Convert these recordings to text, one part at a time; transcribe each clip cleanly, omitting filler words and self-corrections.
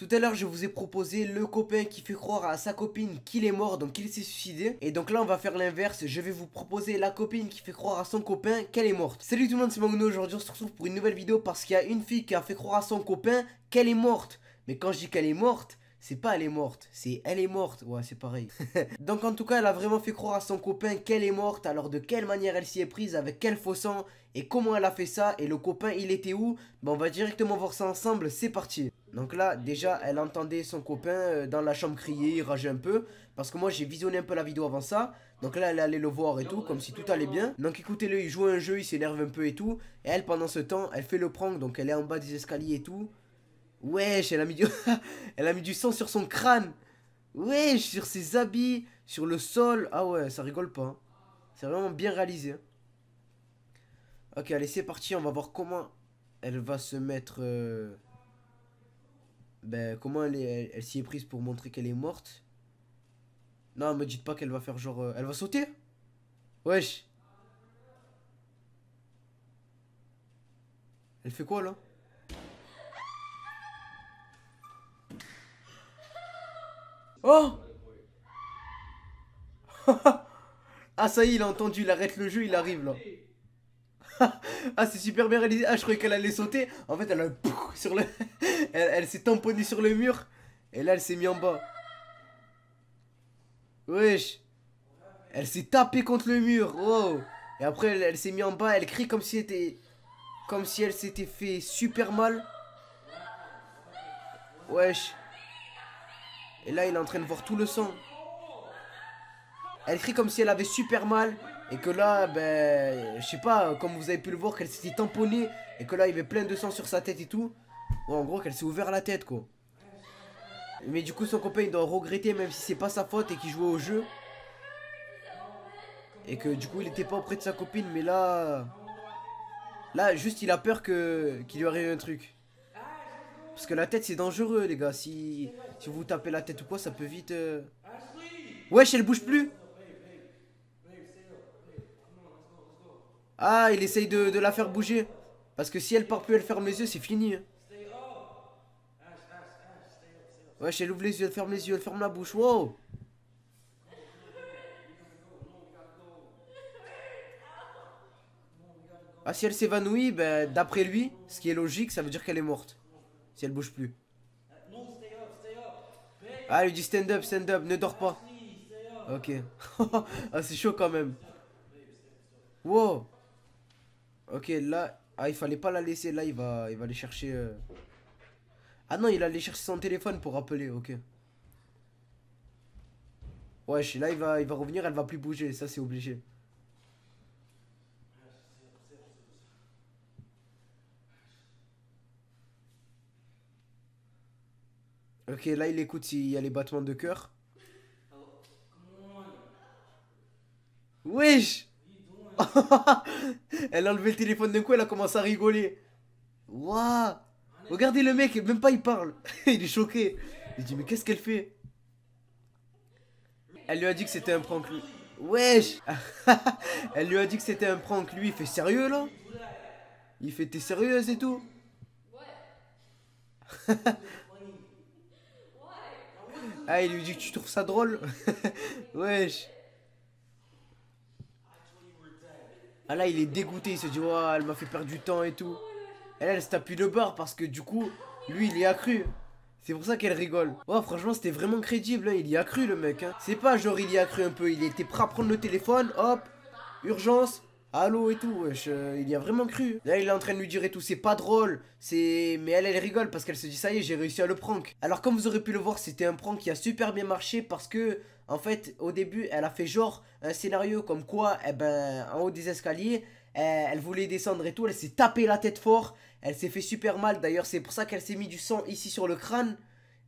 Tout à l'heure, je vous ai proposé le copain qui fait croire à sa copine qu'il est mort, donc qu'il s'est suicidé. Et donc là, on va faire l'inverse. Je vais vous proposer la copine qui fait croire à son copain qu'elle est morte. Salut tout le monde, c'est Magno. Aujourd'hui, on se retrouve pour une nouvelle vidéo parce qu'il y a une fille qui a fait croire à son copain qu'elle est morte. Mais quand je dis qu'elle est morte, c'est pas elle est morte, c'est elle est morte. Ouais, c'est pareil. Donc en tout cas, elle a vraiment fait croire à son copain qu'elle est morte. Alors de quelle manière elle s'y est prise, avec quel faux sang et comment elle a fait ça. Et le copain, il était où? On va directement voir ça ensemble, c'est parti. Donc là, déjà, elle entendait son copain dans la chambre crier, il rageait un peu. Parce que moi, j'ai visionné un peu la vidéo avant ça. Donc là, elle est allée le voir et tout, comme si tout allait bien. Donc écoutez-le, il joue à un jeu, il s'énerve un peu et tout. Et elle, pendant ce temps, elle fait le prank. Donc elle est en bas des escaliers et tout. Wesh, elle a mis du... elle a mis du sang sur son crâne. Wesh, sur ses habits, sur le sol. Ah ouais, ça rigole pas. Hein. C'est vraiment bien réalisé. Hein. Ok, allez, c'est parti. On va voir comment elle va se mettre... Ben, comment elle s'y est prise pour montrer qu'elle est morte. Non, me dites pas qu'elle va faire genre... elle va sauter. Wesh. Elle fait quoi, là? Oh. Ah, ça y est, il a entendu. Il arrête le jeu, il arrive, là. Ah, c'est super bien réalisé. Ah, je croyais qu'elle allait sauter. En fait, elle a... sur le... elle s'est tamponnée sur le mur. Et là, elle s'est mise en bas. Wesh. Elle s'est tapée contre le mur. Wow. Et après, elle s'est mise en bas. Elle crie comme si elle était... Comme si elle s'était fait super mal. Wesh. Et là, il est en train de voir tout le sang. Elle crie comme si elle avait super mal. Et que là, ben... Je sais pas, comme vous avez pu le voir, qu'elle s'était tamponnée. Et que là, il y avait plein de sang sur sa tête et tout. Ouais, en gros, qu'elle s'est ouvert la tête, quoi. Mais du coup, son copain, il doit regretter, même si c'est pas sa faute et qu'il jouait au jeu. Et que du coup, il était pas auprès de sa copine. Mais là... Là, juste, il a peur qu'il lui arrive un truc. Parce que la tête, c'est dangereux, les gars. Si vous tapez la tête ou quoi, ça peut vite... Wesh, elle bouge plus. Ah, il essaye de la faire bouger. Parce que si elle part plus, elle ferme les yeux, c'est fini. Hein. Wesh, elle ouvre les yeux, elle ferme les yeux, elle ferme la bouche. Wow. Ah, si elle s'évanouit, ben, d'après lui, ce qui est logique, ça veut dire qu'elle est morte. Si elle bouge plus. Ah, il lui dit stand up, ne dors pas. Ok. Ah, c'est chaud quand même. Wow. Ok, là... Ah, il fallait pas la laisser. Là, il va aller chercher... Ah non, il allait chercher son téléphone pour appeler. Ok. Wesh, là, il va revenir, elle va plus bouger. Ça, c'est obligé. Ok, là, il écoute s'il y a les battements de cœur. Wesh. Elle a enlevé le téléphone d'un coup, elle a commencé à rigoler. Waouh. Regardez le mec, même pas il parle. Il est choqué. Il dit mais qu'est-ce qu'elle fait? Elle lui a dit que c'était un prank lui. Wesh. Elle lui a dit que c'était un prank. Lui il fait sérieux là? Il fait t'es sérieuse et tout? Ah il lui dit que tu trouves ça drôle? Wesh. Ah là il est dégoûté, il se dit ouais elle m'a fait perdre du temps et tout. Elle se tapit le bar parce que du coup lui il y a cru. C'est pour ça qu'elle rigole. Ouais, franchement, c'était vraiment crédible. Hein. Il y a cru, le mec. Hein. C'est pas genre il y a cru un peu. Il était prêt à prendre le téléphone. Hop, urgence. Allô et tout. Wesh, il y a vraiment cru. Là, il est en train de lui dire et tout. C'est pas drôle. Mais elle rigole parce qu'elle se dit ça y est, j'ai réussi à le prank. Alors, comme vous aurez pu le voir, c'était un prank qui a super bien marché parce que, en fait, au début, elle a fait genre un scénario comme quoi, eh ben, en haut des escaliers, elle voulait descendre et tout. Elle s'est tapé la tête fort. Elle s'est fait super mal. D'ailleurs, c'est pour ça qu'elle s'est mis du sang ici sur le crâne.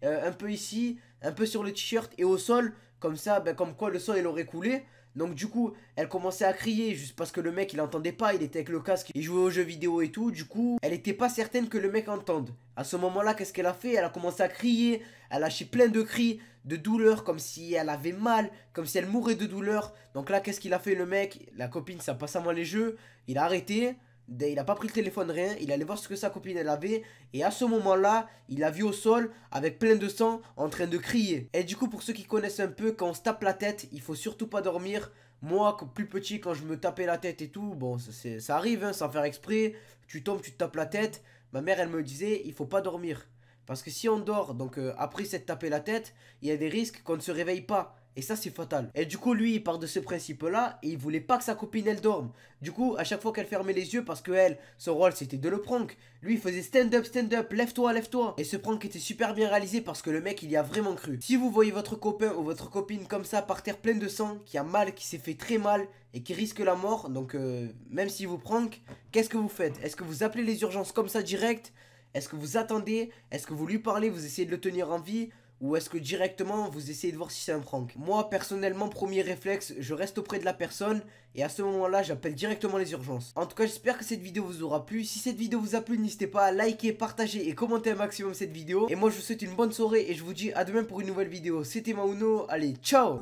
Un peu ici, un peu sur le t-shirt et au sol. Comme ça, ben, comme quoi le sang il aurait coulé. Donc du coup, elle commençait à crier juste parce que le mec il entendait pas, il était avec le casque, il jouait aux jeux vidéo et tout. Du coup, elle était pas certaine que le mec entende. À ce moment-là, qu'est-ce qu'elle a fait? Elle a commencé à crier, elle a lâché plein de cris de douleur, comme si elle avait mal, comme si elle mourait de douleur. Donc là, qu'est-ce qu'il a fait le mec? La copine, ça passe à moi les jeux, il a arrêté. Il a pas pris le téléphone, rien. Il allait voir ce que sa copine elle avait. Et à ce moment-là, il l'a vu au sol avec plein de sang en train de crier. Et du coup, pour ceux qui connaissent un peu, quand on se tape la tête, il faut surtout pas dormir. Moi, plus petit, quand je me tapais la tête et tout, bon, ça arrive, hein, sans faire exprès. Tu tombes, tu te tapes la tête. Ma mère, elle me disait, il faut pas dormir. Parce que si on dort, donc après s'être tapé la tête, il y a des risques qu'on ne se réveille pas. Et ça, c'est fatal. Et du coup, lui, il part de ce principe-là et il voulait pas que sa copine, elle dorme. Du coup, à chaque fois qu'elle fermait les yeux, parce que elle, son rôle, c'était de le prank. Lui, il faisait stand up, lève-toi, lève-toi. Et ce prank était super bien réalisé parce que le mec, il y a vraiment cru. Si vous voyez votre copain ou votre copine comme ça, par terre pleine de sang, qui a mal, qui s'est fait très mal et qui risque la mort, donc même si vous prank, qu'est-ce que vous faites? Est-ce que vous appelez les urgences comme ça direct? Est-ce que vous attendez? Est-ce que vous lui parlez? Vous essayez de le tenir en vie? Ou est-ce que directement vous essayez de voir si c'est un prank? Moi personnellement, premier réflexe, je reste auprès de la personne et à ce moment-là j'appelle directement les urgences. En tout cas, j'espère que cette vidéo vous aura plu. Si cette vidéo vous a plu, n'hésitez pas à liker, partager et commenter un maximum cette vidéo. Et moi je vous souhaite une bonne soirée et je vous dis à demain pour une nouvelle vidéo. C'était Mauno, allez ciao.